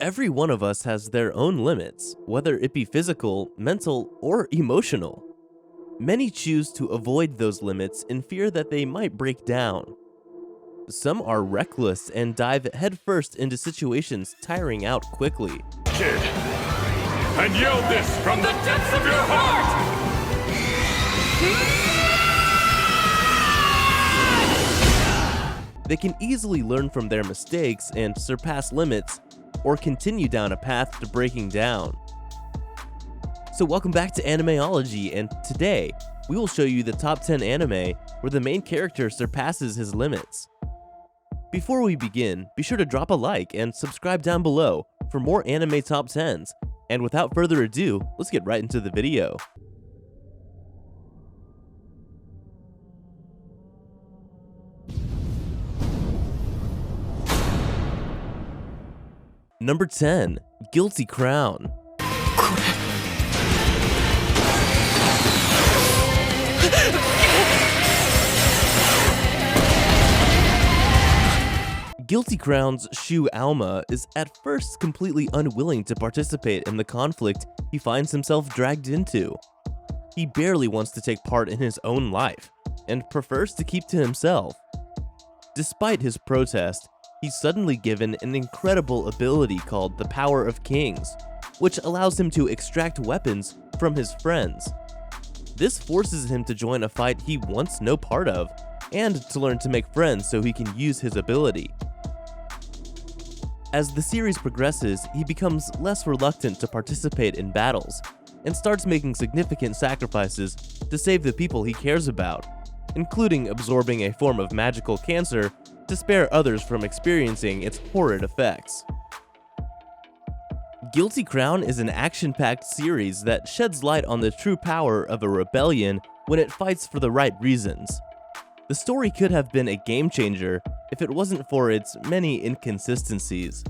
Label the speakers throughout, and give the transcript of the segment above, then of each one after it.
Speaker 1: Every one of us has their own limits, whether it be physical, mental, or emotional. Many choose to avoid those limits in fear that they might break down. Some are reckless and dive headfirst into situations, tiring out quickly.
Speaker 2: Kid, and yell this from the depths of your heart!
Speaker 1: They can easily learn from their mistakes and surpass limits, or continue down a path to breaking down. So welcome back to Animeology, and today we will show you the top 10 anime where the main character surpasses his limits. Before we begin, be sure to drop a like and subscribe down below for more anime top 10s. And without further ado, let's get right into the video. Number 10. Guilty Crown. Guilty Crown's Shu Alma is at first completely unwilling to participate in the conflict he finds himself dragged into. He barely wants to take part in his own life, and prefers to keep to himself. Despite his protest, he's suddenly given an incredible ability called the Power of Kings, which allows him to extract weapons from his friends. This forces him to join a fight he wants no part of, and to learn to make friends so he can use his ability. As the series progresses, he becomes less reluctant to participate in battles, and starts making significant sacrifices to save the people he cares about, including absorbing a form of magical cancer to spare others from experiencing its horrid effects. Guilty Crown is an action-packed series that sheds light on the true power of a rebellion when it fights for the right reasons. The story could have been a game-changer if it wasn't for its many inconsistencies.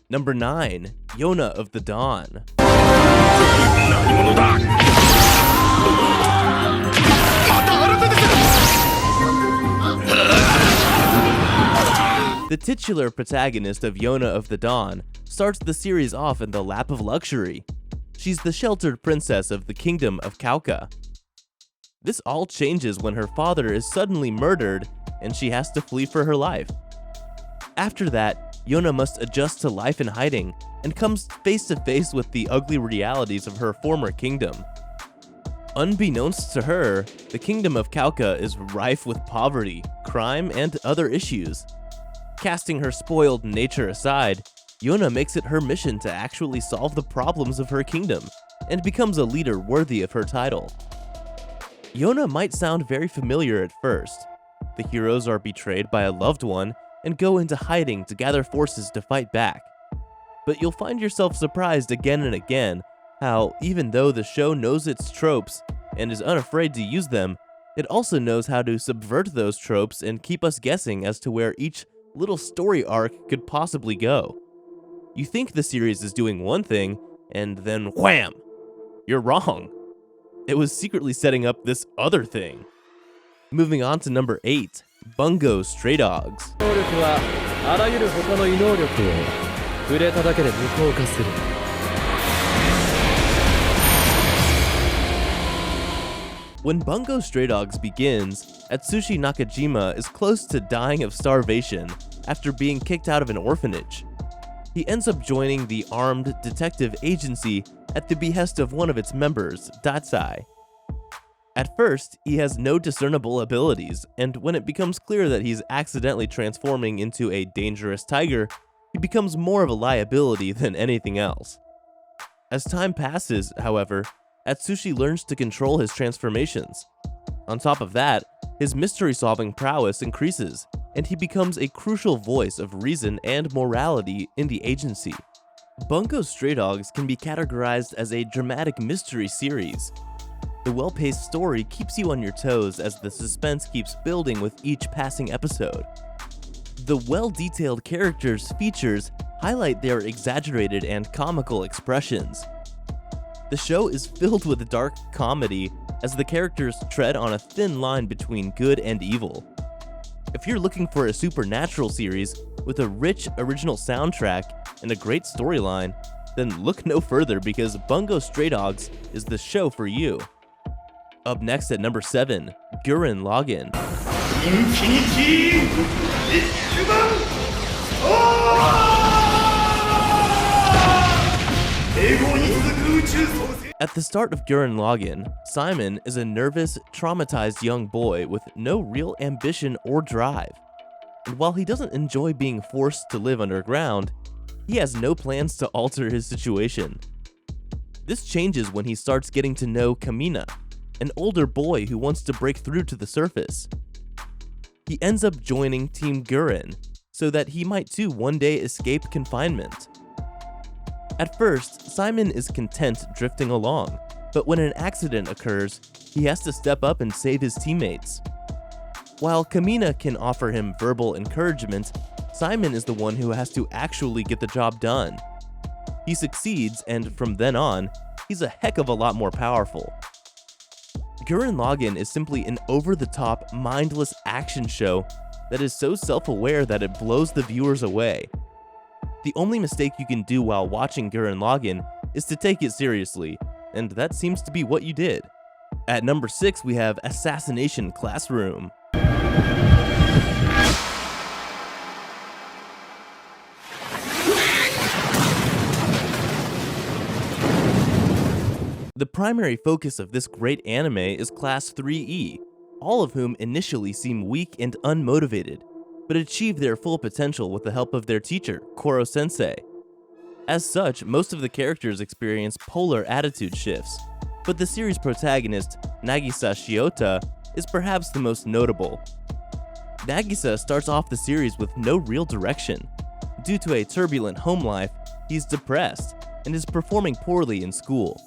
Speaker 1: Number 9. Yona of the Dawn. The titular protagonist of Yona of the Dawn starts the series off in the lap of luxury. She's the sheltered princess of the kingdom of Kauka. This all changes when her father is suddenly murdered and she has to flee for her life. After that, Yona must adjust to life in hiding and comes face to face with the ugly realities of her former kingdom. Unbeknownst to her, the kingdom of Kauka is rife with poverty, crime, and other issues. Casting her spoiled nature aside, Yona makes it her mission to actually solve the problems of her kingdom, and becomes a leader worthy of her title. Yona might sound very familiar at first. The heroes are betrayed by a loved one and go into hiding to gather forces to fight back. But you'll find yourself surprised again and again how, even though the show knows its tropes and is unafraid to use them, it also knows how to subvert those tropes and keep us guessing as to where each little story arc could possibly go. You think the series is doing one thing, and then wham! You're wrong. It was secretly setting up this other thing. Moving on to number 8, Bunko Stray Dogs. When Bunko Stray Dogs begins, Atsushi Nakajima is close to dying of starvation after being kicked out of an orphanage. He ends up joining the armed detective agency at the behest of one of its members, Datsai. At first, he has no discernible abilities, and when it becomes clear that he's accidentally transforming into a dangerous tiger, he becomes more of a liability than anything else. As time passes, however, Atsushi learns to control his transformations. On top of that, his mystery-solving prowess increases, and he becomes a crucial voice of reason and morality in the agency. Bunko Stray Dogs can be categorized as a dramatic mystery series. The well-paced story keeps you on your toes as the suspense keeps building with each passing episode. The well-detailed characters' features highlight their exaggerated and comical expressions. The show is filled with dark comedy as the characters tread on a thin line between good and evil. If you're looking for a supernatural series with a rich original soundtrack, and a great storyline, then look no further because Bungo Stray Dogs is the show for you. Up next at number 7, Guren Login. At the start of Guren Login, Simon is a nervous, traumatized young boy with no real ambition or drive. And while he doesn't enjoy being forced to live underground, he has no plans to alter his situation. This changes when he starts getting to know Kamina, an older boy who wants to break through to the surface. He ends up joining Team Guren so that he might too one day escape confinement. At first, Simon is content drifting along, but when an accident occurs, he has to step up and save his teammates. While Kamina can offer him verbal encouragement, Simon is the one who has to actually get the job done. He succeeds, and from then on, he's a heck of a lot more powerful. Guren Login is simply an over-the-top, mindless action show that is so self-aware that it blows the viewers away. The only mistake you can do while watching Guren Login is to take it seriously, and that seems to be what you did. At number 6, we have Assassination Classroom. The primary focus of this great anime is Class 3E, all of whom initially seem weak and unmotivated, but achieve their full potential with the help of their teacher, Koro-sensei. As such, most of the characters experience polar attitude shifts, but the series protagonist, Nagisa Shiota, is perhaps the most notable. Nagisa starts off the series with no real direction. Due to a turbulent home life, he's depressed and is performing poorly in school.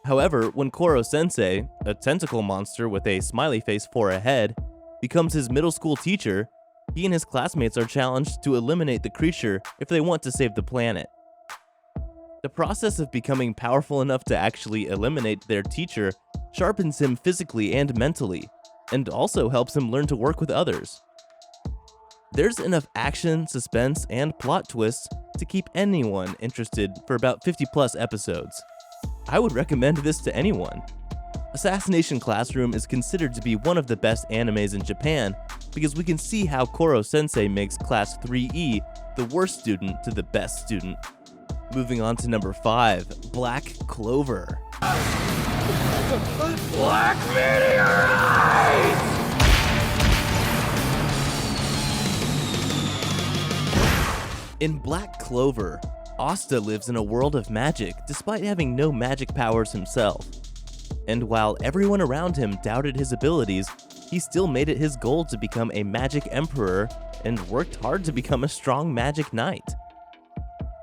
Speaker 1: However, when Koro-sensei, a tentacle monster with a smiley face for a head, becomes his middle school teacher, he and his classmates are challenged to eliminate the creature if they want to save the planet. The process of becoming powerful enough to actually eliminate their teacher sharpens him physically and mentally, and also helps him learn to work with others. There's enough action, suspense, and plot twists to keep anyone interested for about 50+ episodes. I would recommend this to anyone. Assassination Classroom is considered to be one of the best animes in Japan because we can see how Koro-sensei makes Class 3E the worst student to the best student. Moving on to number 5, Black Clover.
Speaker 2: Black Meteorite!
Speaker 1: In Black Clover, Asta lives in a world of magic despite having no magic powers himself. And while everyone around him doubted his abilities, he still made it his goal to become a magic emperor and worked hard to become a strong magic knight.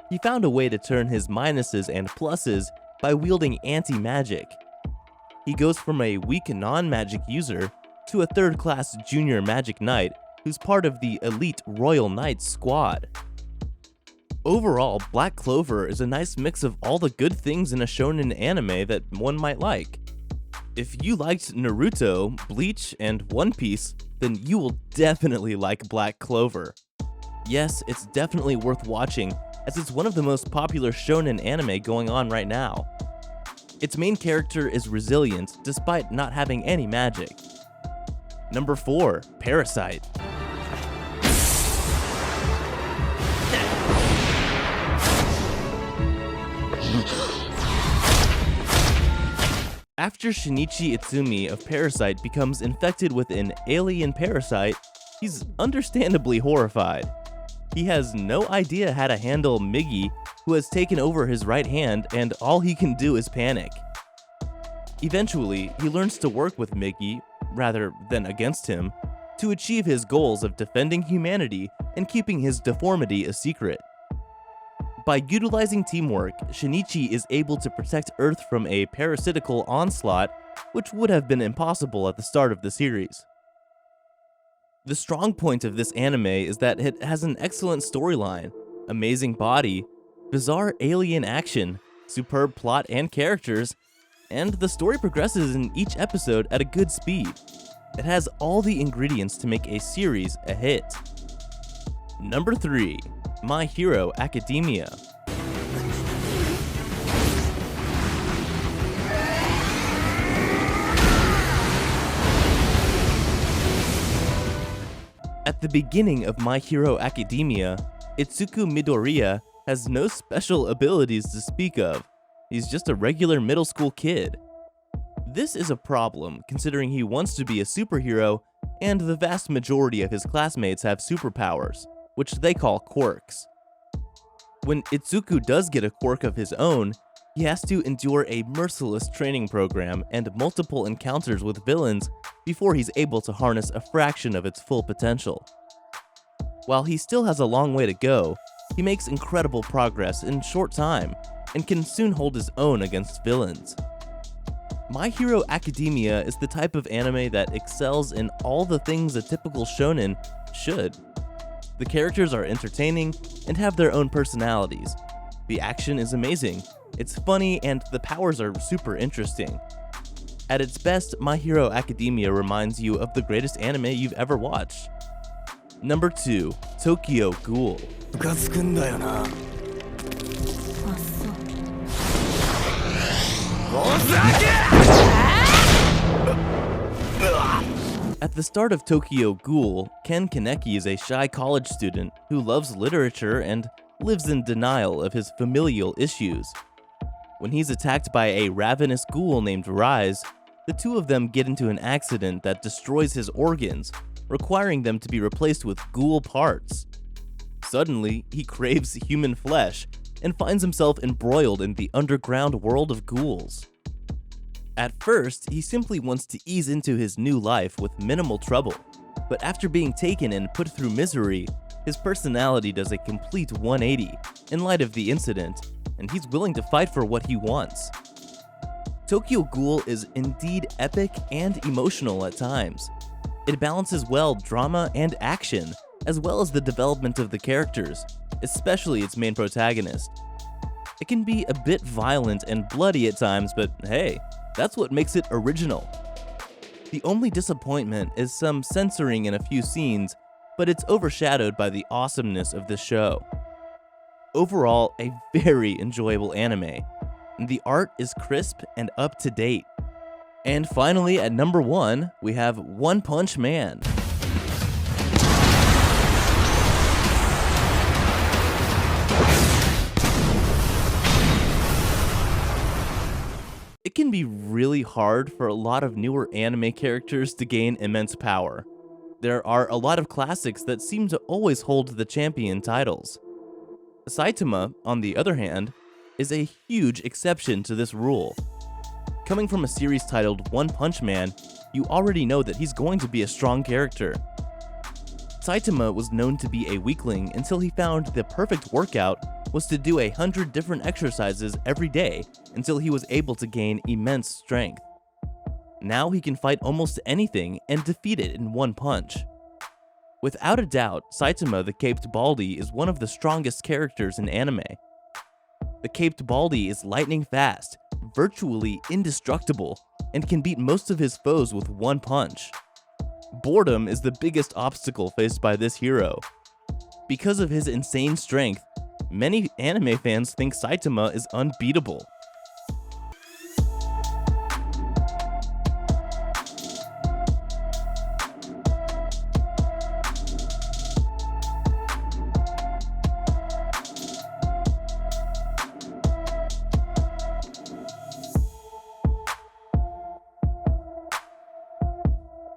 Speaker 1: He found a way to turn his minuses and pluses by wielding anti-magic. He goes from a weak non-magic user to a third-class junior magic knight who's part of the elite Royal Knights squad. Overall, Black Clover is a nice mix of all the good things in a shonen anime that one might like. If you liked Naruto, Bleach, and One Piece, then you will definitely like Black Clover. Yes, it's definitely worth watching, as it's one of the most popular shonen anime going on right now. Its main character is resilient despite not having any magic. Number 4, Parasite. After Shinichi Itsumi of Parasite becomes infected with an alien parasite, he's understandably horrified. He has no idea how to handle Migi, who has taken over his right hand, and all he can do is panic. Eventually, he learns to work with Migi, rather than against him, to achieve his goals of defending humanity and keeping his deformity a secret. By utilizing teamwork, Shinichi is able to protect Earth from a parasitical onslaught, which would have been impossible at the start of the series. The strong point of this anime is that it has an excellent storyline, amazing body, bizarre alien action, superb plot and characters, and the story progresses in each episode at a good speed. It has all the ingredients to make a series a hit. Number 3, My Hero Academia. At the beginning of My Hero Academia, Itsuku Midoriya has no special abilities to speak of. He's just a regular middle school kid. This is a problem, considering he wants to be a superhero, and the vast majority of his classmates have superpowers, which they call quirks. When Itsuku does get a quirk of his own, he has to endure a merciless training program and multiple encounters with villains before he's able to harness a fraction of its full potential. While he still has a long way to go, he makes incredible progress in short time and can soon hold his own against villains. My Hero Academia is the type of anime that excels in all the things a typical shonen should. The characters are entertaining and have their own personalities. The action is amazing, it's funny, and the powers are super interesting. At its best, My Hero Academia reminds you of the greatest anime you've ever watched. Number 2, Tokyo Ghoul. At the start of Tokyo Ghoul, Ken Kaneki is a shy college student who loves literature and lives in denial of his familial issues. When he's attacked by a ravenous ghoul named Rise, the two of them get into an accident that destroys his organs, requiring them to be replaced with ghoul parts. Suddenly, he craves human flesh and finds himself embroiled in the underground world of ghouls. At first, he simply wants to ease into his new life with minimal trouble, but after being taken and put through misery, his personality does a complete 180 in light of the incident, and he's willing to fight for what he wants. Tokyo Ghoul is indeed epic and emotional at times. It balances well drama and action, as well as the development of the characters, especially its main protagonist. It can be a bit violent and bloody at times, but hey, that's what makes it original. The only disappointment is some censoring in a few scenes, but it's overshadowed by the awesomeness of the show. Overall, a very enjoyable anime. The art is crisp and up to date. And finally, at number 1, we have One Punch Man. It can be really hard for a lot of newer anime characters to gain immense power. There are a lot of classics that seem to always hold the champion titles. Saitama, on the other hand, is a huge exception to this rule. Coming from a series titled One Punch Man, you already know that he's going to be a strong character. Saitama was known to be a weakling until he found the perfect workout was to do 100 different exercises every day until he was able to gain immense strength. Now he can fight almost anything and defeat it in one punch. Without a doubt, Saitama the Caped Baldy is one of the strongest characters in anime. The Caped Baldy is lightning fast, virtually indestructible, and can beat most of his foes with one punch. Boredom is the biggest obstacle faced by this hero. Because of his insane strength, many anime fans think Saitama is unbeatable,